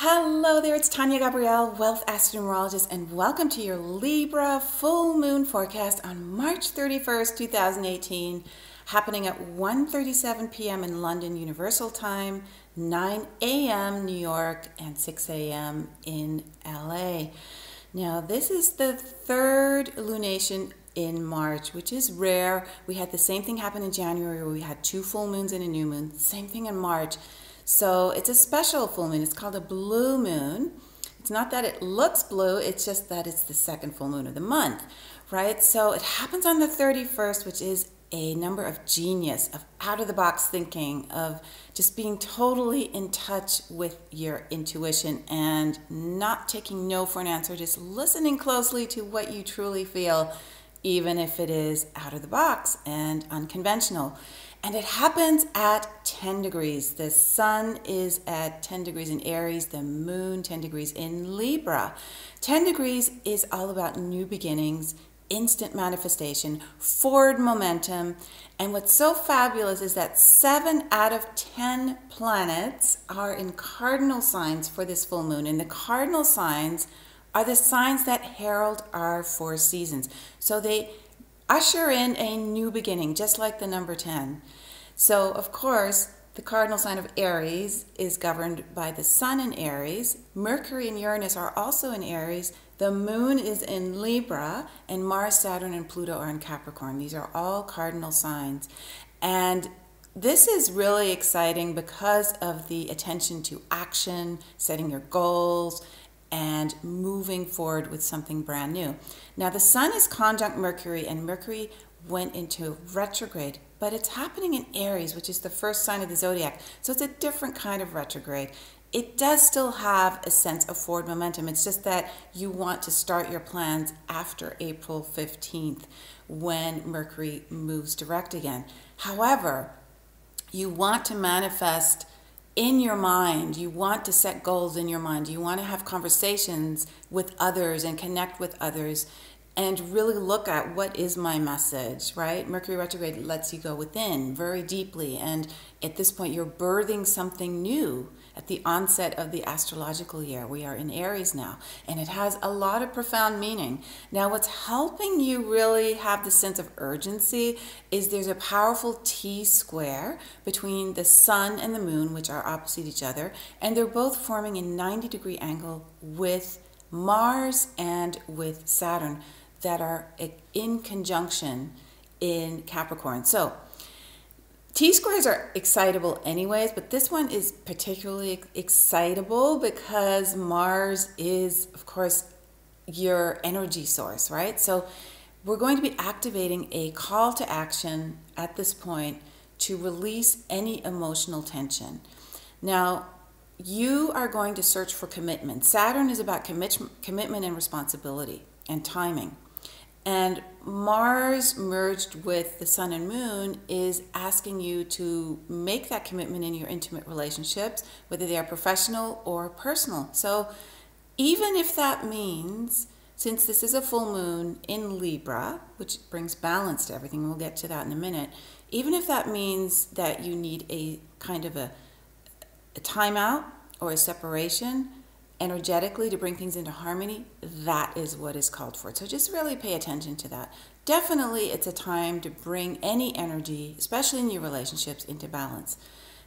Hello there, it's Tania Gabrielle, Wealth Astro-Numerologist, and welcome to your Libra full moon forecast on March 31st, 2018, happening at 1:37 p.m. in London Universal Time, 9 a.m. New York, and 6 a.m. in LA. Now, this is the third lunation in March, which is rare. We had the same thing happen in January where we had two full moons and a new moon. Same thing in March. So it's a special full moon. It's called a blue moon. It's not that it looks blue, it's just that it's the second full moon of the month, right? So it happens on the 31st, which is a number of genius, of out-of-the-box thinking, of just being totally in touch with your intuition and not taking no for an answer, just listening closely to what you truly feel, even if it is out of the box and unconventional. And it happens at 10 degrees. The sun is at 10 degrees in Aries, the moon 10 degrees in Libra. 10 degrees is all about new beginnings, instant manifestation, forward momentum. And what's so fabulous is that 7 out of 10 planets are in cardinal signs for this full moon. And the cardinal signs are the signs that herald our 4 seasons. So they usher in a new beginning, just like the number 10. So, of course, the cardinal sign of Aries is governed by the sun in Aries. Mercury and Uranus are also in Aries. The moon is in Libra, and Mars, Saturn, and Pluto are in Capricorn. These are all cardinal signs. And this is really exciting because of the attention to action, setting your goals, and moving forward with something brand new. Now, the sun is conjunct Mercury, and Mercury went into retrograde, but it's happening in Aries, which is the first sign of the zodiac. So it's a different kind of retrograde. It does still have a sense of forward momentum. It's just that you want to start your plans after April 15th when Mercury moves direct again. However, you want to manifest in your mind, you want to set goals in your mind, you want to have conversations with others and connect with others and really look at what is my message, right? Mercury retrograde lets you go within very deeply, and at this point you're birthing something new at the onset of the astrological year. We are in Aries now, and it has a lot of profound meaning. Now, what's helping you really have the sense of urgency is there's a powerful T-square between the sun and the moon, which are opposite each other, and they're both forming a 90-degree angle with Mars and with Saturn that are in conjunction in Capricorn. So T-squares are excitable anyways, but this one is particularly excitable because Mars is, of course, your energy source, right? So we're going to be activating a call to action at this point to release any emotional tension. Now, you are going to search for commitment. Saturn is about commitment and responsibility and timing. And Mars merged with the sun and moon is asking you to make that commitment in your intimate relationships, whether they are professional or personal. So even if that means, since this is a full moon in Libra, which brings balance to everything, we'll get to that in a minute, even if that means that you need a kind of a timeout or a separation energetically to bring things into harmony, that is what is called for. So just really pay attention to that. Definitely it's a time to bring any energy, especially in your relationships, into balance.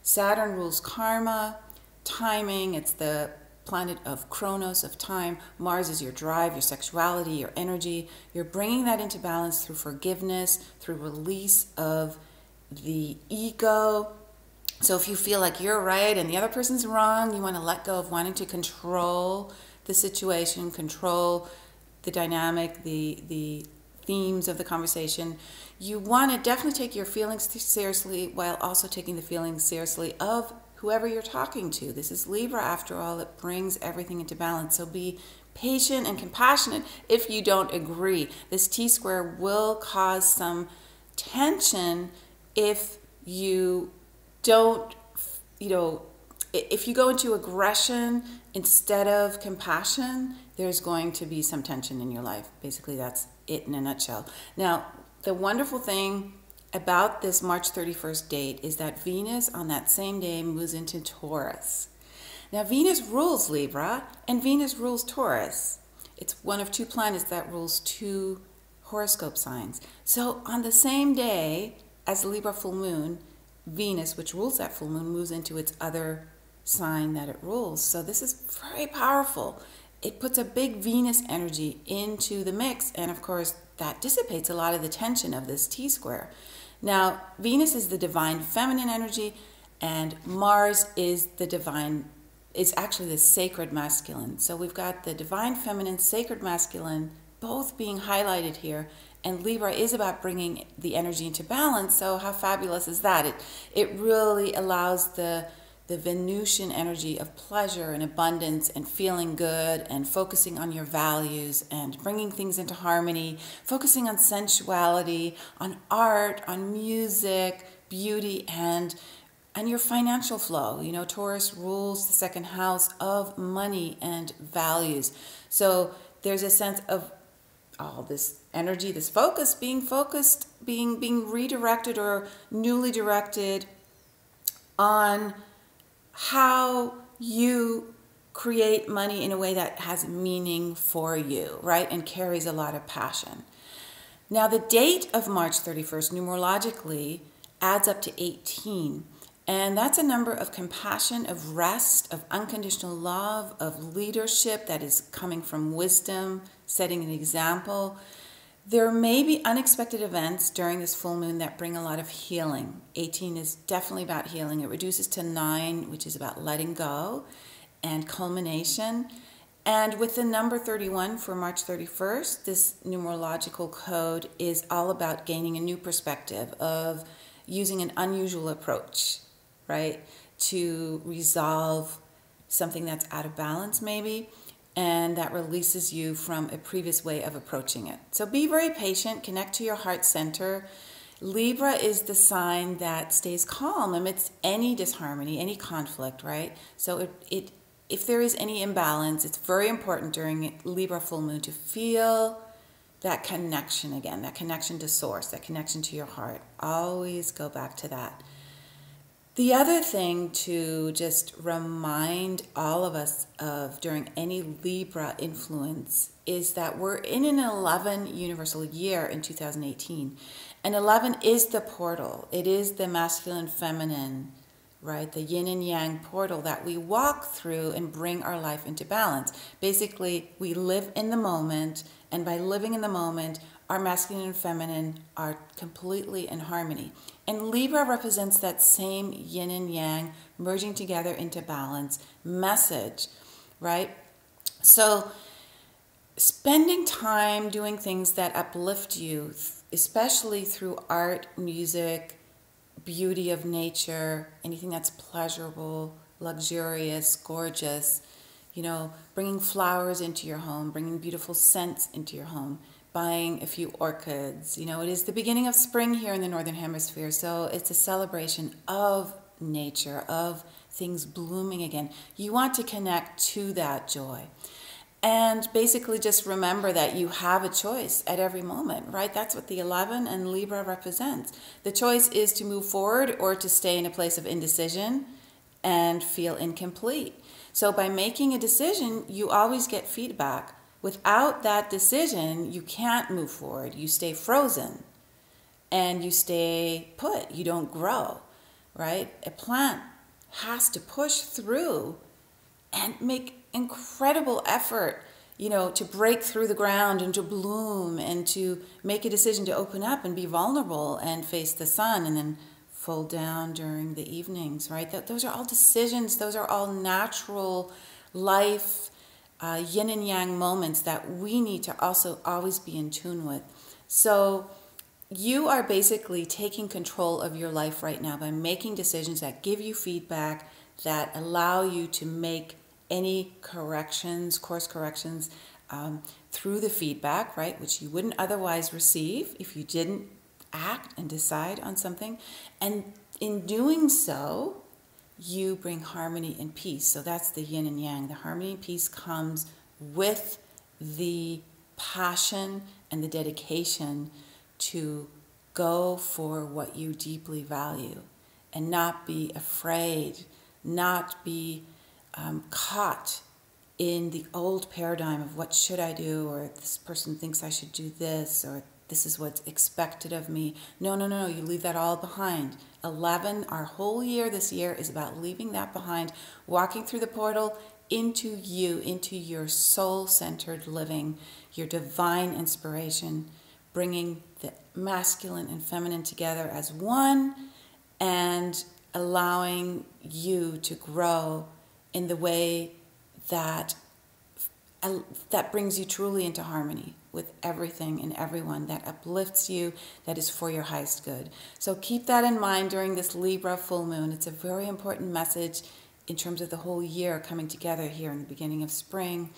Saturn rules karma, timing. It's the planet of Chronos, of time. Mars is your drive, your sexuality, your energy. You're bringing that into balance through forgiveness, through release of the ego. So if you feel like you're right and the other person's wrong, you want to let go of wanting to control the situation, control the dynamic, the themes of the conversation. You want to definitely take your feelings seriously while also taking the feelings seriously of whoever you're talking to. This is Libra, after all. It brings everything into balance. So be patient and compassionate if you don't agree. This T-square will cause some tension if you don't, if you go into aggression instead of compassion, there's going to be some tension in your life. Basically, that's it in a nutshell. Now, the wonderful thing about this March 31st date is that Venus on that same day moves into Taurus. Now, Venus rules Libra, and Venus rules Taurus. It's one of two planets that rules two horoscope signs. So on the same day as the Libra full moon, Venus, which rules that full moon, moves into its other sign that it rules. So this is very powerful. It puts a big Venus energy into the mix, and of course that dissipates a lot of the tension of this T-square. Now, Venus is the divine feminine energy, and Mars is the divine, it's actually the sacred masculine. So we've got the divine feminine, sacred masculine, both being highlighted here, and Libra is about bringing the energy into balance. So how fabulous is that? It really allows the Venusian energy of pleasure and abundance and feeling good and focusing on your values and bringing things into harmony, focusing on sensuality, on art, on music, beauty, and your financial flow. You know, Taurus rules the second house of money and values. So there's a sense of all this energy, this focus, being redirected or newly directed on how you create money in a way that has meaning for you, right? And carries a lot of passion. Now, the date of March 31st, numerologically, adds up to 18. And that's a number of compassion, of rest, of unconditional love, of leadership that is coming from wisdom, setting an example. There may be unexpected events during this full moon that bring a lot of healing. 18 is definitely about healing. It reduces to 9, which is about letting go and culmination. And with the number 31 for March 31st, this numerological code is all about gaining a new perspective, of using an unusual approach, right, to resolve something that's out of balance maybe, and that releases you from a previous way of approaching it. So be very patient, connect to your heart center. Libra is the sign that stays calm amidst any disharmony, any conflict, right? So if there is any imbalance, it's very important during Libra full moon to feel that connection again, that connection to source, that connection to your heart. Always go back to that. The other thing to just remind all of us of during any Libra influence is that we're in an 11 universal year in 2018. And 11 is the portal. It is the masculine, feminine, right? The yin and yang portal that we walk through and bring our life into balance. Basically, we live in the moment, and by living in the moment, our masculine and feminine are completely in harmony. And Libra represents that same yin and yang merging together into balance message, right? So spending time doing things that uplift you, especially through art, music, beauty of nature, anything that's pleasurable, luxurious, gorgeous, you know, bringing flowers into your home, bringing beautiful scents into your home, buying a few orchids. You know, it is the beginning of spring here in the Northern Hemisphere, so it's a celebration of nature, of things blooming again. You want to connect to that joy. And basically just remember that you have a choice at every moment, right? That's what the 11 and Libra represents. The choice is to move forward or to stay in a place of indecision and feel incomplete. So by making a decision, you always get feedback. Without that decision, you can't move forward. You stay frozen and you stay put. You don't grow, right? A plant has to push through and make incredible effort, you know, to break through the ground and to bloom and to make a decision to open up and be vulnerable and face the sun and then fold down during the evenings, right? Those are all decisions. Those are all natural life yin and yang moments that we need to also always be in tune with. So you are basically taking control of your life right now by making decisions that give you feedback, that allow you to make any corrections, course corrections through the feedback, right, which you wouldn't otherwise receive if you didn't act and decide on something. And in doing so, you bring harmony and peace. So that's the yin and yang. The harmony and peace comes with the passion and the dedication to go for what you deeply value and not be afraid, not be caught in the old paradigm of what should I do, or this person thinks I should do this, or this is what's expected of me. No, no, no, you leave that all behind. 11, our whole year this year is about leaving that behind, walking through the portal into you, into your soul-centered living, your divine inspiration, bringing the masculine and feminine together as one, and allowing you to grow in the way that brings you truly into harmony with everything and everyone, that uplifts you, that is for your highest good. So keep that in mind during this Libra full moon. It's a very important message in terms of the whole year coming together here in the beginning of spring.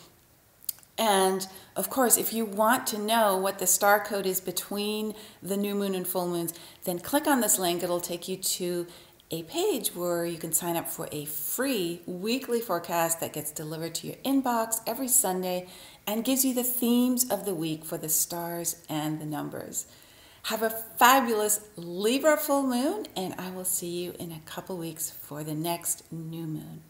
And of course, if you want to know what the star code is between the new moon and full moons, then click on this link. It'll take you to a page where you can sign up for a free weekly forecast that gets delivered to your inbox every Sunday and gives you the themes of the week for the stars and the numbers. Have a fabulous Libra full moon, and I will see you in a couple weeks for the next new moon.